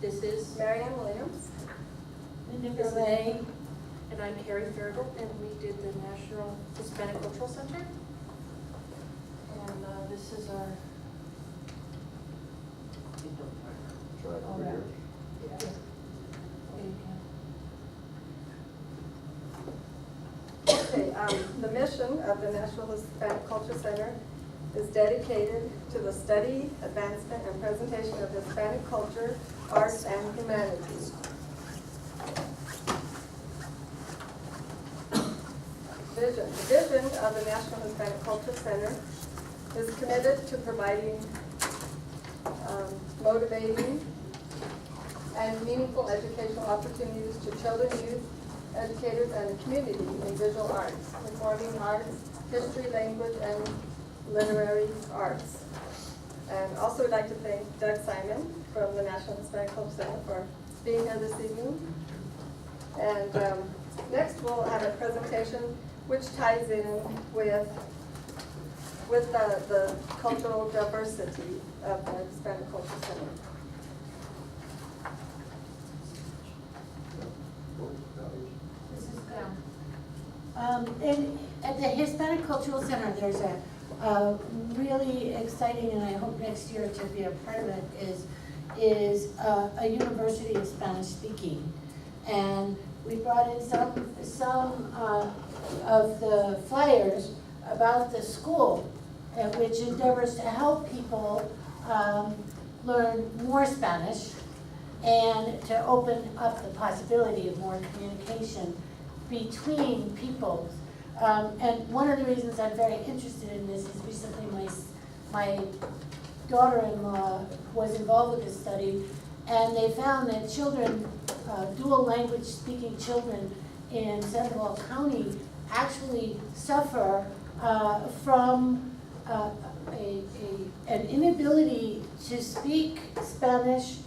This is Marianne Williams. Linda Verlay. And I'm Carrie Thurgood, and we did the National Hispanic Cultural Center. And this is our. Try it All over right. here. Yeah. Okay, the mission of the National Hispanic Culture Center is dedicated to the study, advancement, and presentation of Hispanic culture, arts, and humanities. Vision. The vision of the National Hispanic Culture Center is committed to providing motivating and meaningful educational opportunities to children, youth, educators, and the community in visual arts, performing arts, history, language, and literary arts. And also would like to thank Doug Simon from the National Hispanic Culture Center for being here this evening. And next we'll have a presentation which ties in with the cultural diversity of the Hispanic Culture Center. This is good. At the Hispanic Cultural Center, there's a really exciting, and I hope next year to be a part of it, is a university of Spanish speaking. And we brought in some of the flyers about the school, which endeavors to help people learn more Spanish and to open up the possibility of more communication between peoples. And one of the reasons I'm very interested in this is recently my daughter-in-law was involved with this study, and they found that children, dual language speaking children in Sandoval County actually suffer from an inability to speak Spanish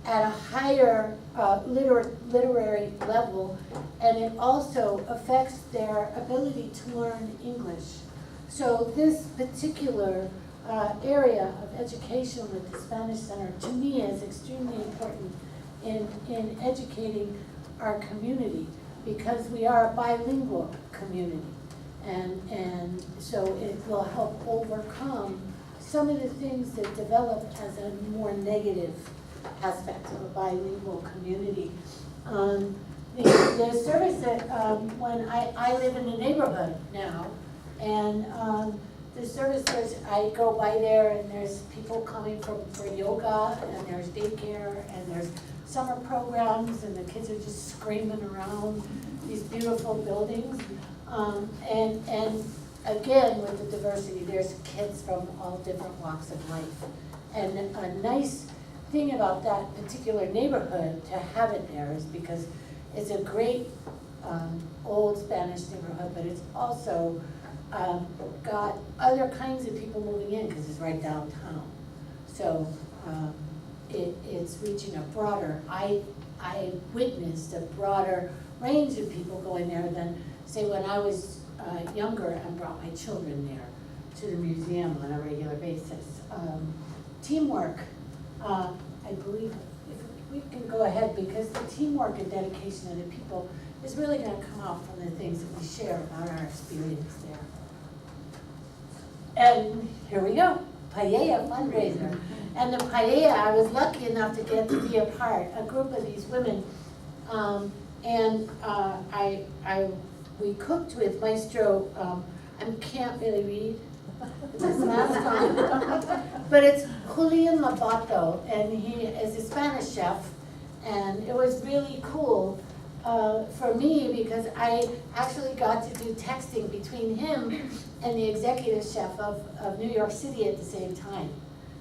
at a higher literary level, and it also affects their ability to learn English. So this particular area of education with the Spanish Center, to me, is extremely important in educating our community, because we are a bilingual community. And so it will help overcome some of the things that develop as a more negative aspect of a bilingual community. The service that, when I live in the neighborhood now, and the service, I go by there and there's people coming for yoga, and there's daycare, and there's summer programs, and the kids are just screaming around these beautiful buildings. And again, with the diversity, there's kids from all different walks of life. And a nice thing about that particular neighborhood to have it there is because it's a great old Spanish neighborhood, but it's also got other kinds of people moving in because it's right downtown. So it's reaching a broader, I witnessed a broader range of people going there than, say, when I was younger and brought my children there to the museum on a regular basis. Teamwork, I believe, if we can go ahead, because the teamwork and dedication of the people is really going to come out from the things that we share about our experience there. And here we go, Paella fundraiser. And the paella, I was lucky enough to get to be a part, a group of these women. We cooked with Maestro, I can't really read this last time, but it's Julian Labato, and he is a Spanish chef, and it was really cool for me because I actually got to do texting between him and the executive chef of New York City at the same time,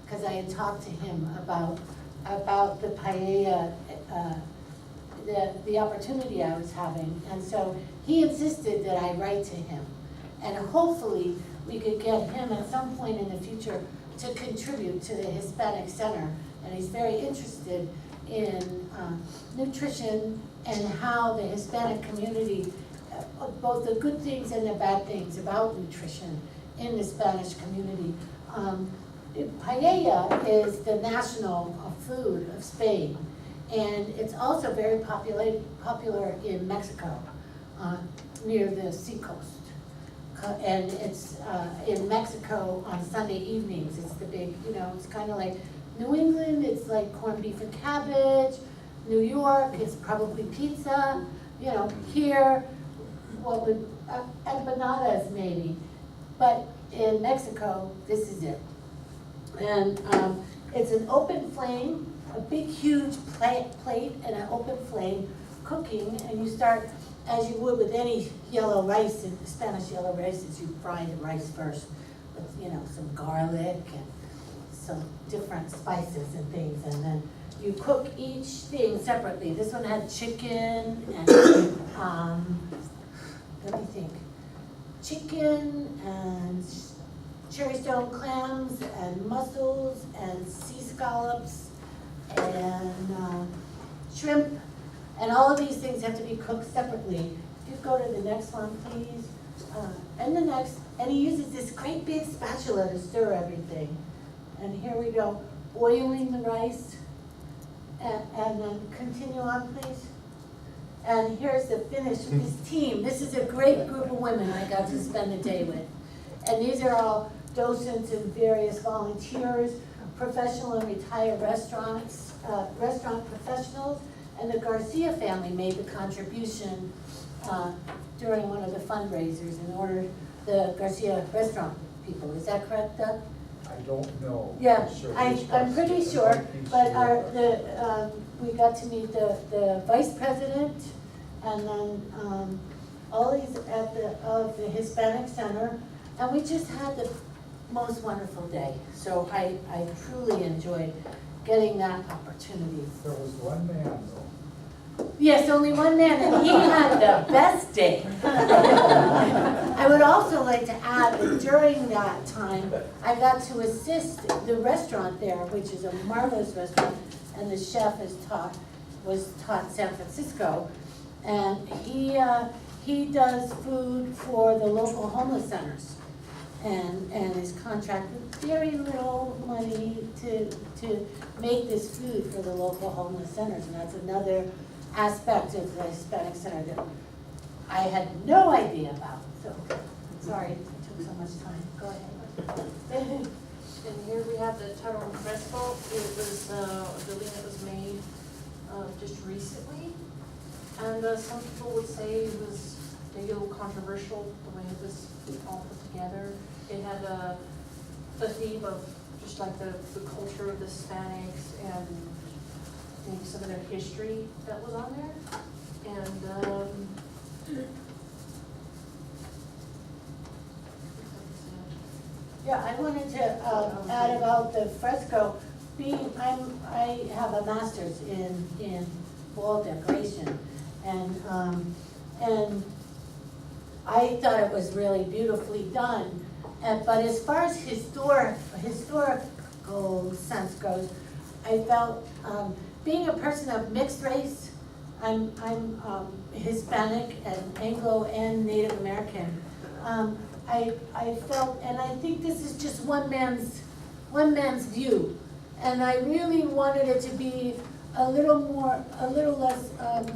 because I had talked to him about the paella, the opportunity I was having, and so he insisted that I write to him, and hopefully we could get him at some point in the future to contribute to the Hispanic Center, and he's very interested in nutrition and how the Hispanic community, both the good things and the bad things about nutrition in the Spanish community. Paella is the national food of Spain, And it's also very popular in Mexico, near the seacoast. And it's in Mexico on Sunday evenings. It's the big, it's kind of like New England, it's like corned beef and cabbage. New York, it's probably pizza. Here, what would, empanadas maybe. But in Mexico, this is it. And it's an open flame, a big huge plate and an open flame cooking, and you start, as you would with any yellow rice, in Spanish yellow rice, is you fry the rice first with, some garlic and some different spices and things, and then you cook each thing separately. This one had chicken and, let me think, chicken and cherry stone clams and mussels and sea scallops and shrimp, and all of these things have to be cooked separately. If you go to the next one, please, and the next, and he uses this great big spatula to stir everything. And here we go, boiling the rice, and then continue on, please. And here's the finish with this team. This is a great group of women I got to spend the day with. And these are all docents and various volunteers, professional and retired restaurant professionals, and the Garcia family made the contribution during one of the fundraisers in order, the Garcia restaurant people. Is that correct, Doug? I don't know. Yeah, for sure. I'm pretty sure, but we got to meet the vice president, and then all these of the Hispanic Center, and we just had the most wonderful day. So I truly enjoyed getting that opportunity. There was one man though. Yes, only one man, and he had the best day. I would also like to add that during that time, I got to assist the restaurant there, which is a marvelous restaurant, and the chef was taught in San Francisco, and he does food for the local homeless centers, and is contracted very little money to make this food for the local homeless centers, and that's another aspect of the Hispanic Center that I had no idea about. So, sorry it took so much time. Go ahead. And here we have the Taron Fresco. It was a building that was made just recently. And some people would say it was maybe a little controversial the way it was all put together. It had a theme of just like the culture of the Hispanics and maybe some of their history that was on there. And Yeah, I wanted to add about the fresco. I have a master's in wall decoration, and I thought it was really beautifully done. But as far as historical sense goes, I felt being a person of mixed race. I'm Hispanic and Anglo and Native American. I felt, and I think this is just one man's view, and I really wanted it to be a little less.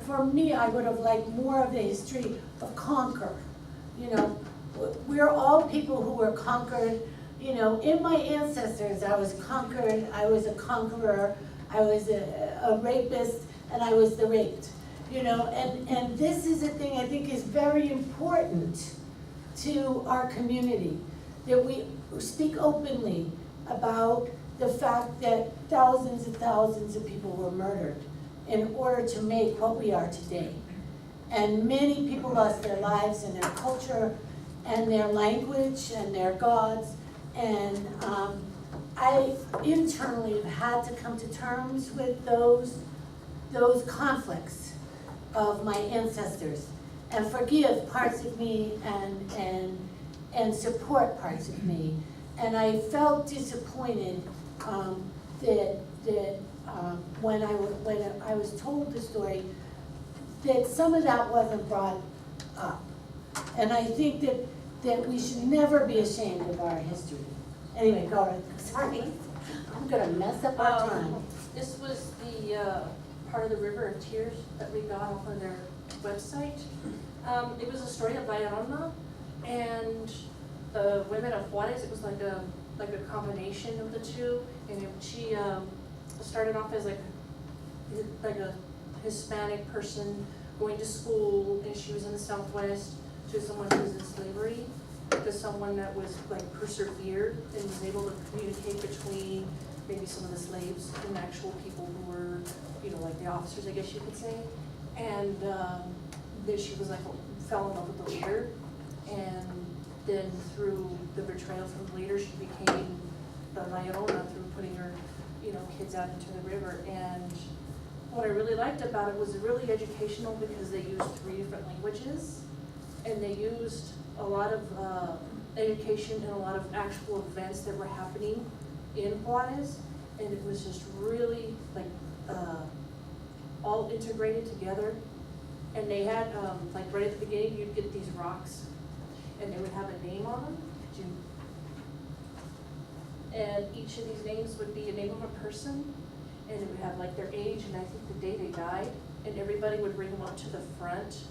For me, I would have liked more of the history of conquer. We're all people who were conquered. In my ancestors, I was conquered. I was a conqueror. I was a rapist, and I was the raped. And this is a thing I think is very important to our community, that we speak openly about the fact that thousands and thousands of people were murdered in order to make what we are today. And many people lost their lives and their culture and their language and their gods. And I internally have had to come to terms with those conflicts of my ancestors, and forgive parts of me and support parts of me. And I felt disappointed that when I was told the story, that some of that wasn't brought up. And I think that we should never be ashamed of our history. Anyway, go ahead. Sorry, I'm gonna mess up our time. this was the part of the River of Tears that we got off of their website. It was a story of La Llorona and the women of Juarez. It was like a combination of the two, and she started off as like a Hispanic person going to school, and she was in the Southwest, to someone who was in slavery, to someone that was like persevered and was able to communicate between maybe some of the slaves and actual people who were, you know, like the officers, I guess you could say. And then she was like, fell in love with the leader, and then through the betrayal from the leader, she became the La Llorona through putting her, you know, kids out into the river. And what I really liked about it was really educational because they used 3 different languages, and they used a lot of education and a lot of actual events that were happening in Juarez, and it was just really like all integrated together. And they had like right at the beginning, you'd get these rocks, and they would have a name on them. And each of these names would be a name of a person, and it would have like their age and I think the day they died, and everybody would bring them up to the front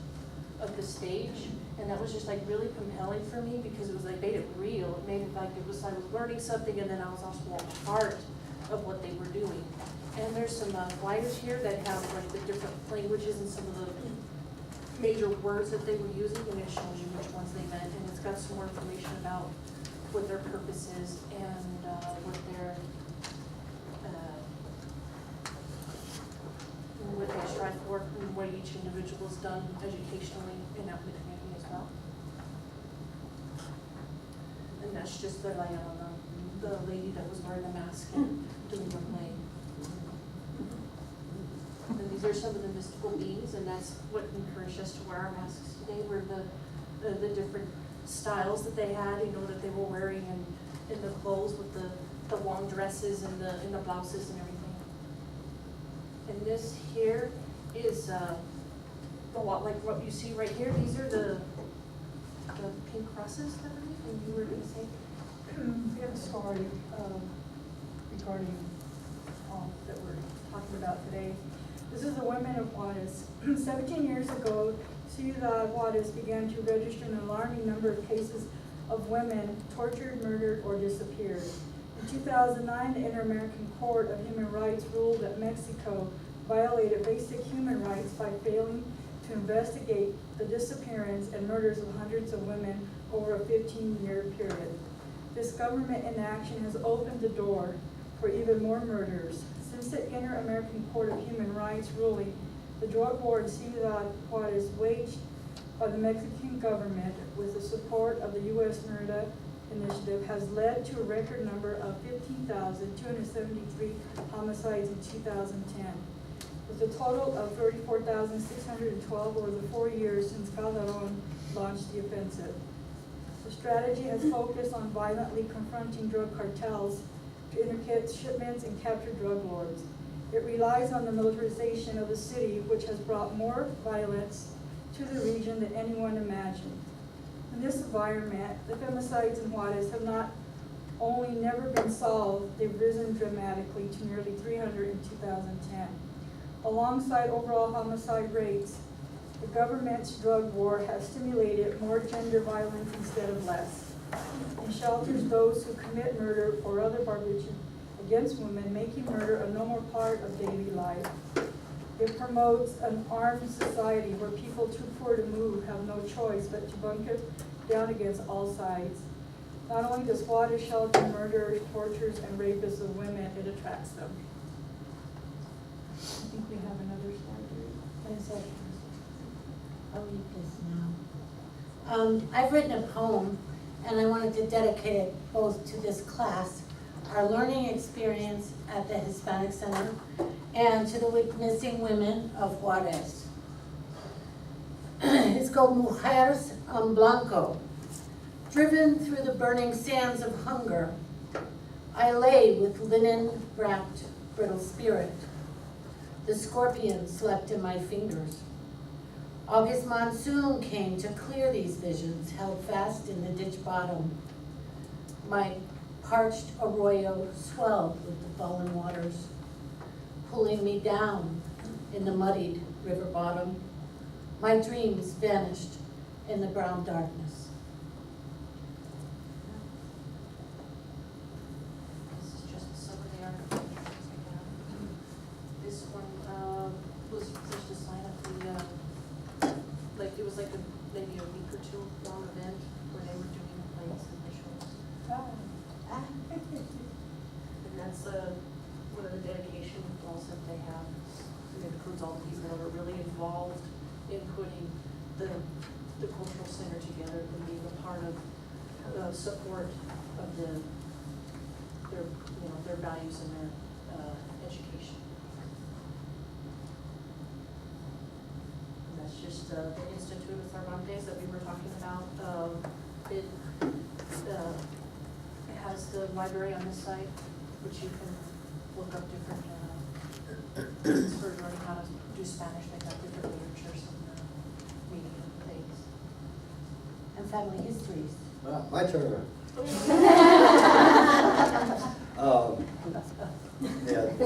of the stage. And that was just like really compelling for me because it was like made it real. It made it like it was I was learning something, and then I was also a part of what they were doing. And there's some flyers here that have like the different languages and some of the major words that they were using, and it shows you which ones they meant, and it's got some more information about what their purpose is and what they strive for, and what each individual has done educationally and out in the community as well. And that's just the the lady that was wearing the mask and doing the play. And these are some of the mystical beings, and that's what encouraged us to wear our masks today, were the different styles that they had, you know, that they were wearing, and in the clothes with the long dresses and the blouses and everything. And this here is a lot like what you see right here. These are the pink crosses, I believe, and you were going to say? We have a story regarding that we're talking about today. This is the women of Juarez. 17 years ago, Ciudad Juarez began to register an alarming number of cases of women tortured, murdered, or disappeared. In 2009, the Inter-American Court of Human Rights ruled that Mexico violated basic human rights by failing to investigate the disappearance and murders of hundreds of women over a 15-year period. This government inaction has opened the door for even more murders. Since the Inter-American Court of Human Rights ruling, the drug war in Ciudad Juarez, waged by the Mexican government with the support of the U.S. Murder Initiative, has led to a record number of 15,273 homicides in 2010, with a total of 34,612 over the 4 years since Calderon launched the offensive. The strategy has focused on violently confronting drug cartels to interdict shipments and capture drug lords. It relies on the militarization of the city, which has brought more violence to the region than anyone imagined. In this environment, the femicides in Juarez have not only never been solved, they've risen dramatically to nearly 300 in 2010. Alongside overall homicide rates, the government's drug war has stimulated more gender violence instead of less, and shelters those who commit murder or other barbarism against women, making murder a normal part of daily life. It promotes an armed society where people too poor to move have no choice but to bunker down against all sides. Not only does Juarez shelter murderers, torturers, and rapists of women, it attracts them. I think we have another slide here. 10 seconds. I'll read this now. I've written a poem, and I wanted to dedicate it both to this class, our learning experience at the Hispanic Center, and to the missing women of Juarez. It's called Mujeres en Blanco. Driven through the burning sands of hunger, I lay with linen-wrapped brittle spirit. The scorpion slept in my fingers. August monsoon came to clear these visions, held fast in the ditch bottom. My parched arroyo swelled with the fallen waters, pulling me down in the muddied river bottom. My dreams vanished in the brown darkness. This is just some of the articles. This one, was just a sign of the, like, it was like maybe a week or two long event where they were doing plays and visuals. And that's, one of the dedication walls that they have. It includes all the people that are really involved in putting the cultural center together and being a part of the support of their values and their, education. And that's just, the Institute of Cervantes that we were talking about. It has the library on this site, which you can look up different, for learning how to do Spanish. They've got different literatures and media things. And family histories. My turn. Yeah, the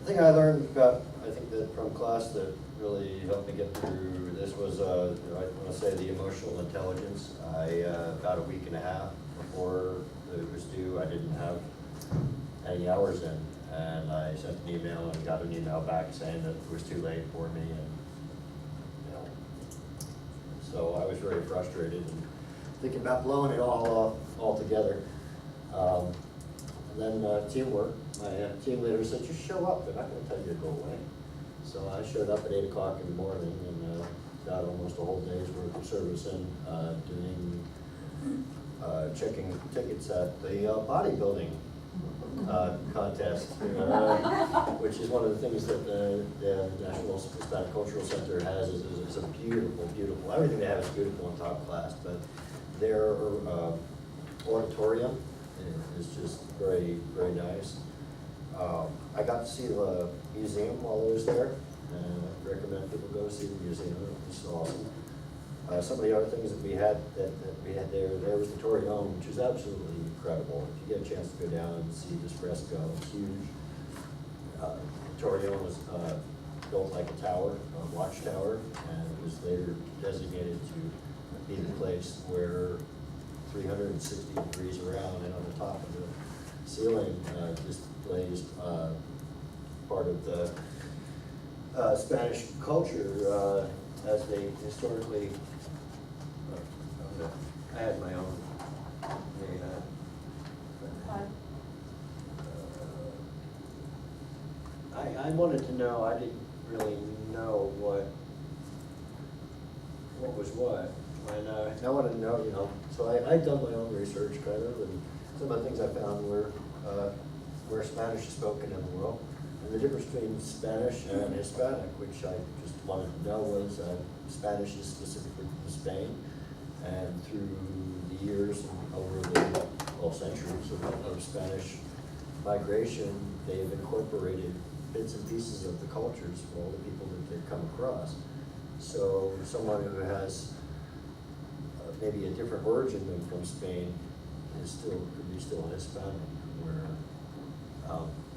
thing I learned about, I think that from class that really helped me get through this was, I want to say the emotional intelligence. About a week and a half before it was due, I didn't have any hours in, and I sent an email and got an email back saying that it was too late for me, and so I was very frustrated and thinking about blowing it all off altogether. And then teamwork. My team leader said, "Just show up. They're not going to tell you to go away." So I showed up at 8 o'clock in the morning and got almost a whole day's worth of service in, doing checking tickets at the bodybuilding contest, which is one of the things that the National Hispanic Cultural Center has. Is a beautiful. Everything they have is beautiful in top class, but their auditorium is just very, very nice. I got to see the museum while I was there, and I recommend people go see the museum. It was awesome. Some of the other things that we had there was the Torreon, which is absolutely incredible. If you get a chance to go down and see this fresco, it's huge. Torreon was built like a tower, a watchtower, and it was later designated to be the place where 360 degrees around and on the top of the ceiling displays part of the Spanish culture as they historically. I had my own. I wanted to know. I didn't really know what was what. And I wanted to know, so I'd done my own research kind of, and some of the things I found were where Spanish is spoken in the world, and the difference between Spanish and Hispanic, which I just wanted to know was Spanish is specifically from Spain, and through the years and over the centuries of Spanish migration, they've incorporated bits and pieces of the cultures for all the people that they've come across. So someone who has maybe a different origin than from Spain could be still Hispanic. Where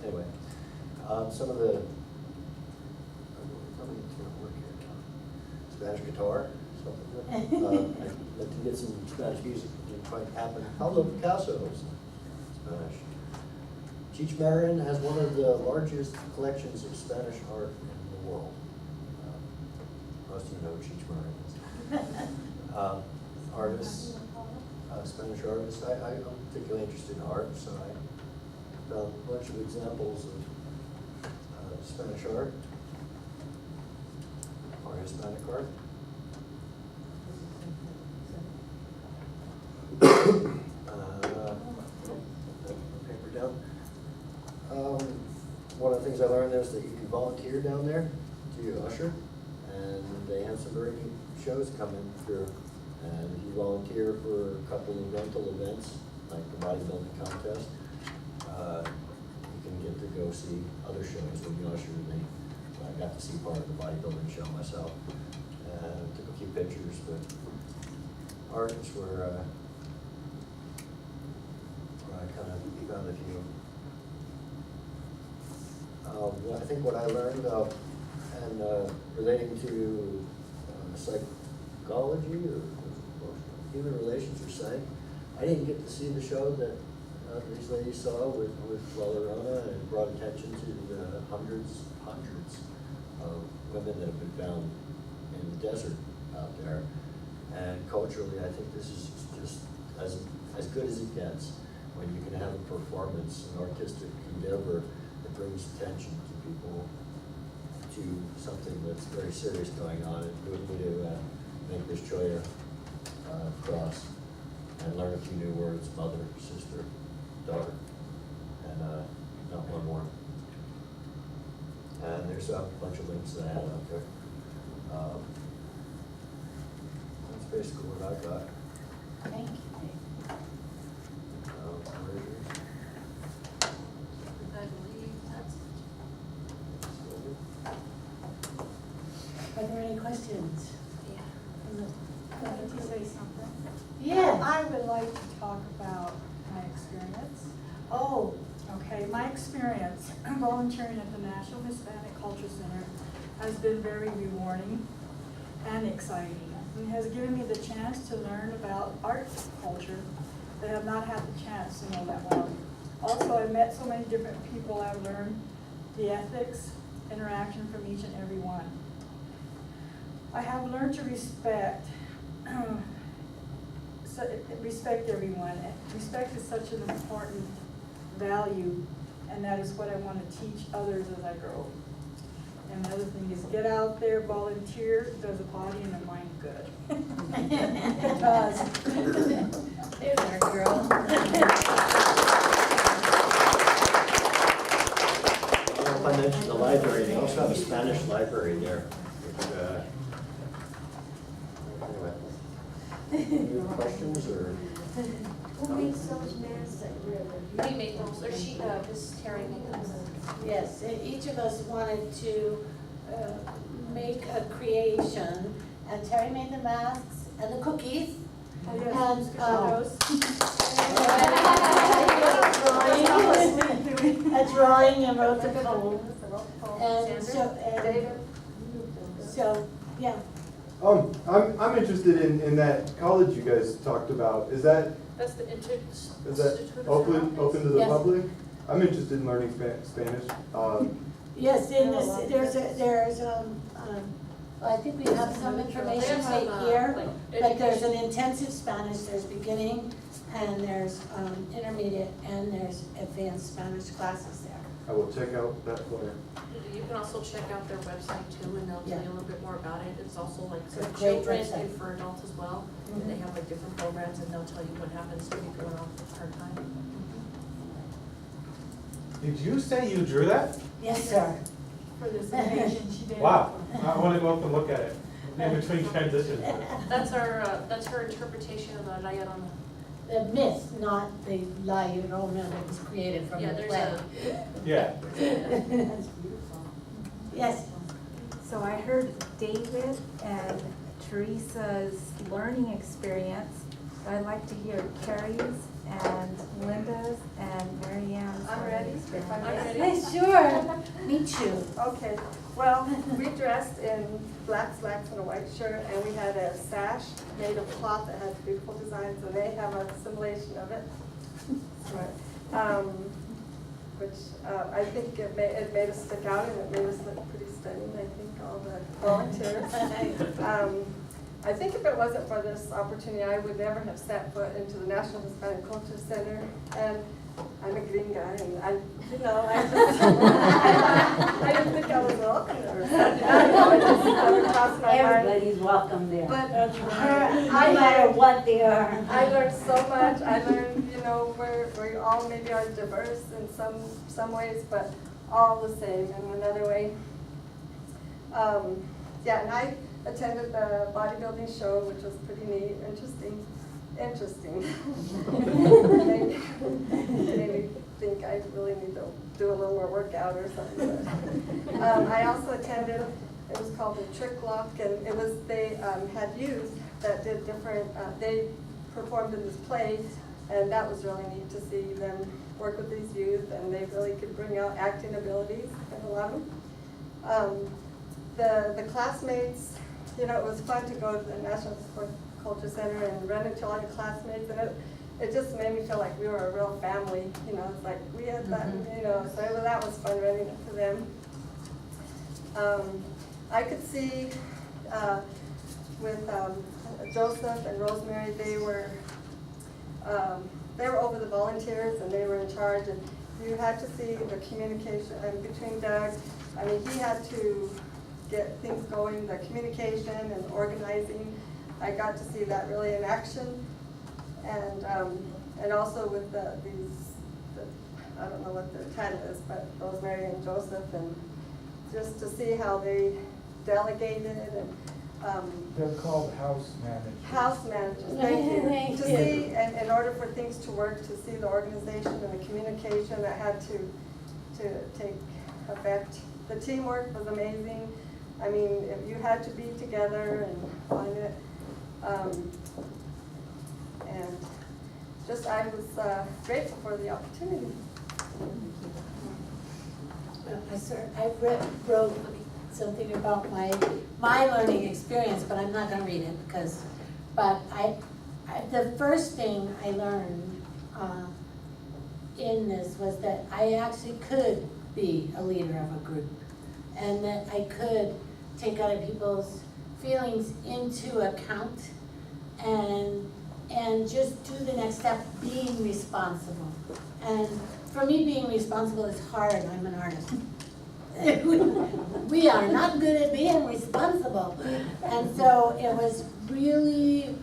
anyway, some of the Spanish guitar, something. I'd like to get some Spanish music. It didn't quite happen. Pablo Picasso is Spanish. Cheech Marin has one of the largest collections of Spanish art in the world. Most of you know who Cheech Marin is. Artists, Spanish artists. I'm particularly interested in art, so I found a bunch of examples of Spanish art or Hispanic art. Paper down. One of the things I learned is that you can volunteer down there to usher, and they have some very neat shows coming through. And if you volunteer for a couple of rental events, like the bodybuilding contest, you can get to go see other shows when you usher. I got to see part of the bodybuilding show myself, and took a few pictures, but artists were I kind of found a few I think what I learned, and relating to psychology or human relations or psych, I didn't get to see the show that these ladies saw with Valderona, and brought attention to the hundreds of women that have been found in the desert out there. And culturally, I think this is just as good as it gets, when you can have a performance, an artistic endeavor that brings attention to people to something that's very serious going on. It moved me to make this Choya cross and learn a few new words: mother, sister, daughter, and not one more. And there's a bunch of links that I had out there. That's basically what I got. Thank you. Where is yours? I believe that's Are there any questions? I'd like to say something. Yeah. I would like to talk about my experience. Oh, Okay, my experience volunteering at the National Hispanic Culture Center has been very rewarding and exciting. It has given me the chance to learn about art culture that I have not had the chance to know that well. Also, I've met so many different people. I've learned the ethics, interaction from each and every one. I have learned to respect everyone. Respect is such an important value, and that is what I want to teach others as I grow. And the other thing is, get out there, volunteer, it does a body and a mind good. It does. there's our girl. I don't know if I mentioned the library, they also have a Spanish library there. Which, anyway. Any questions or? Who makes those masks that we're? We made those, or she, Miss Terry made those. Yes, each of us wanted to make a creation, and Terry made the masks and the cookies. Oh, yes, And, Ms. Cachetos. A drawing and wrote the poem. And David? so, yeah. I'm interested in that college you guys talked about. Is that That's the open to the Yes. public? I'm interested in learning Spanish. Yes, in this, there's I think we have some information right here. Like there's an intensive Spanish, there's beginning, and there's intermediate, and there's advanced Spanish classes there. I will check out that flyer. You can also check out their website too, and they'll tell you a little bit more about it. It's also like It's a for great children website. and for adults as well. And they have like different programs, and they'll tell you what happens when you're going off part-time. Did you say you drew that? Yes, sir. For this occasion, she did. Wow, I want to go up and look at it in between transitions. That's her interpretation of the La Llorona. The myth, not the La Llorona that was created from Yeah, the there's play. Yeah. Yes, So I heard David and Teresa's learning experience. I'd like to hear Carrie's and Linda's and Mary Ann's. I'm ready, if I I'm may. ready. sure, me too. Okay, well, we dressed in black slacks and a white shirt, and we had a sash made of cloth that had beautiful designs, and they have a simulation of it. Which I think it made us stick out, and it made us look pretty stunning, I think, all the volunteers. I think if it wasn't for this opportunity, I would never have set foot into the National Hispanic Culture Center, and I'm a green guy, and I didn't think I was welcome there or something. I don't know, it just never crossed my mind. Everybody's welcome there. But No matter what they are. I learned so much. I learned, we all maybe are diverse in some ways, but all the same in another way. Yeah, and I attended the bodybuilding show, which was pretty neat, interesting. Made me think I really need to do a little more workout or something. But, I also attended, it was called the Trick Lock, and they had youth that did different, they performed in this play, and that was really neat to see them work with these youth, and they really could bring out acting abilities in a lot of them. The classmates, you know, it was fun to go to the National Sports Culture Center and run into all your classmates, and it just made me feel like we were a real family, you know, it's like we had that, you know, so that was fun running into them. I could see with Joseph and Rosemary, they were over the volunteers and they were in charge, and you had to see the communication between Doug. I mean, he had to get things going, the communication and organizing. I got to see that really in action, and also with I don't know what their title is, but Rosemary and Joseph, and just to see how they delegated and. They're called house managers. House managers, thank you. Thank To you. see, and in order for things to work, to see the organization and the communication that had to take effect. The teamwork was amazing. I mean, if you had to be together and on it. And just, I was grateful for the opportunity. I wrote something about my learning experience, but I'm not gonna read it but the first thing I learned in this was that I actually could be a leader of a group, and that I could take other people's feelings into account and just do the next step, being responsible. And for me, being responsible is hard. I'm an artist. We are not good at being responsible. And so it was really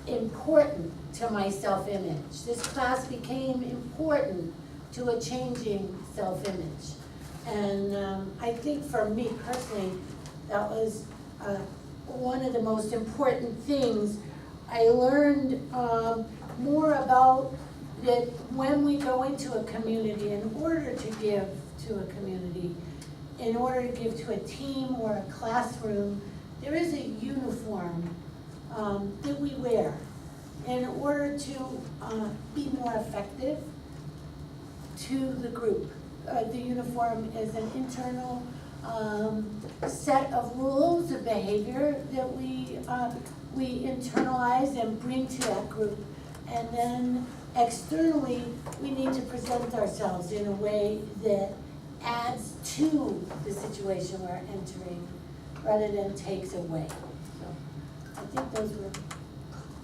important to my self-image. This class became important to a changing self-image. And I think for me personally, that was one of the most important things. I learned more about that when we go into a community, in order to give to a community, in order to give to a team or a classroom, there is a uniform that we wear in order to be more effective to the group. The uniform is an internal set of rules of behavior that we internalize and bring to that group. And then externally, we need to present ourselves in a way that adds to the situation we're entering rather than takes away. So I think those were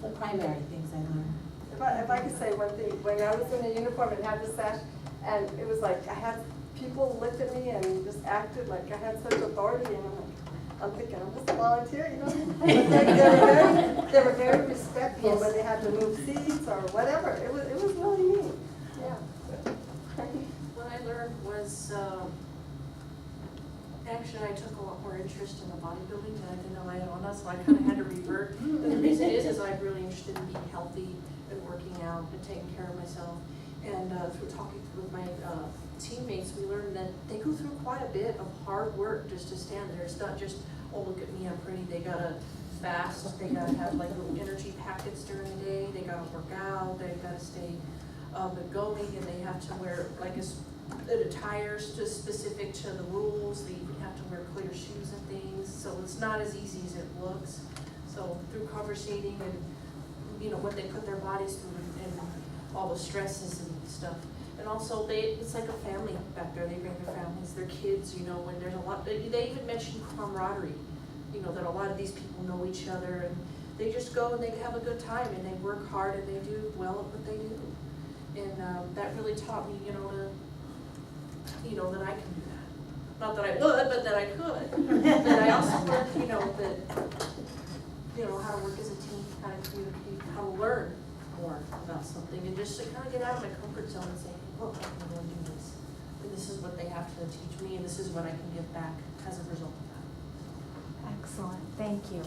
the primary things I learned. If I could say one thing, when I was in the uniform and had the sash, and it was like I had people looked at me and just acted like I had such authority, and I'm thinking, I'm just a volunteer, you know? They were very respectful. Yes. When they had to move seats or whatever. It was really neat. Yeah. What I learned was, actually I took a lot more interest in the bodybuilding than I did in Iona, so I kind of had to revert. And the reason is I'm really interested in being healthy and working out and taking care of myself. And through talking with my teammates, we learned that they go through quite a bit of hard work just to stand there. It's not just, oh, look at me, I'm pretty. They gotta fast, they gotta have like little energy packets during the day, they gotta work out, they've gotta stay going, and they have to wear like the attires just specific to the rules. They even have to wear clear shoes and things, so it's not as easy as it looks. So through conversating and, you know, what they put their bodies through and all the stresses and stuff. And also it's like a family back there. They bring their families, their kids, you know, and there's a lot, they even mentioned camaraderie, you know, that a lot of these people know each other, and they just go and they have a good time, and they work hard and they do well at what they do. And that really taught me, that I can do that. Not that I would, but that I could. But I also learned, how to work as a team, how to communicate, how to learn more about something, and just to kind of get out of my comfort zone and say, look, I can go and do this. And this is what they have to teach me, and this is what I can give back as a result of that. Excellent, thank you.